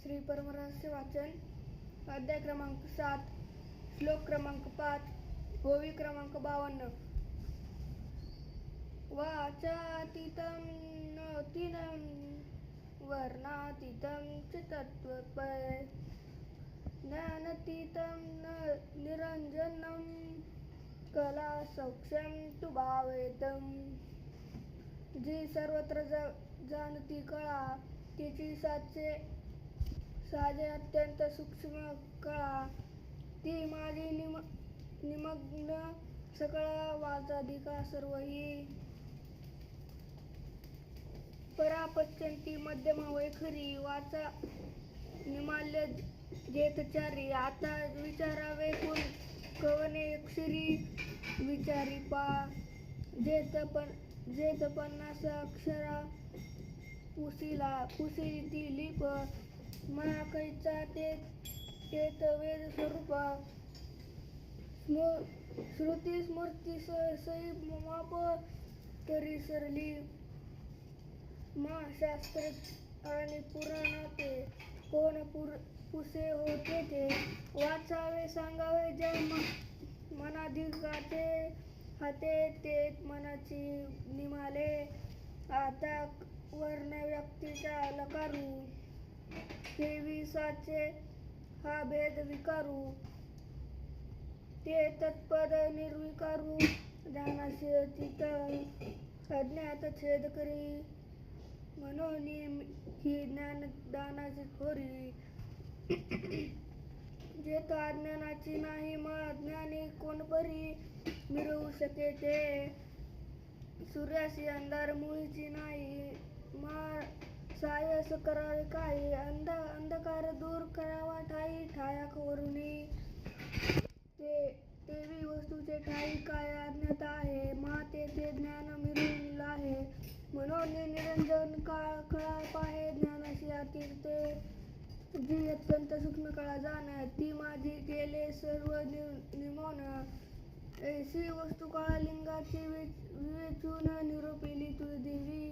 श्री परमरहस्य वाचन अध्याय क्रमांक 7 श्लोक क्रमांक 5 ओवी क्रमांक 52 वाचातीतं नोतीनं वर्णातीतं च तत्त्वपय ज्ञानातीतं निरंजनं कला सौक्ष्यं तु भावेतम। जी सर्वत्र जाणती कळा तिची साजे अत्यंत सूक्ष्म कळा ती माझी निमग्न सकळ वाचाधिका सर्वही परापच्यंती मध्यमा वैखरी वाचा निमाल्य जेतचारी आता विचारावे कोण कवने अक्षरी विचारी पा जेत 50 अक्षरा पुसिली ती लिप मना कैचा तेत वेद स्वरूप श्रुती स्मृती सई माप तरी सरली मा शास्त्र आणि पुराणाते कोण पुसे होते ते वाचावे सांगावे ज्या मनाधिकाचे हाते ते मनाची निमाले आता वर्ण व्यक्तीच्या लकारू 23 हा भेद विकारू ते तत्पद निर्विकारू ध्यानाशी अतीत अज्ञात छेद करी म्हणून ही ज्ञानदानाची खोरी जेथ अज्ञानाची नाही मग अज्ञानी कोण परी मिळवू शके ते सूर्याशी अंधार मुळीची नाही मग सायस करावे काही अंधकार दूर करावा ठाया वरुणी तेवी वस्तूचे ठाई काय अज्ञात आहे मा तेथे ज्ञान मिळून आहे म्हणून निरंजन कळा पाहे ज्ञानाशी अतीते जी अत्यंत सूक्ष्म कळा जाण ती माझी केले सर्व निमोन ऐसी वस्तू काळा लिंगाची विवेचून निरोपिली तुझ देवी।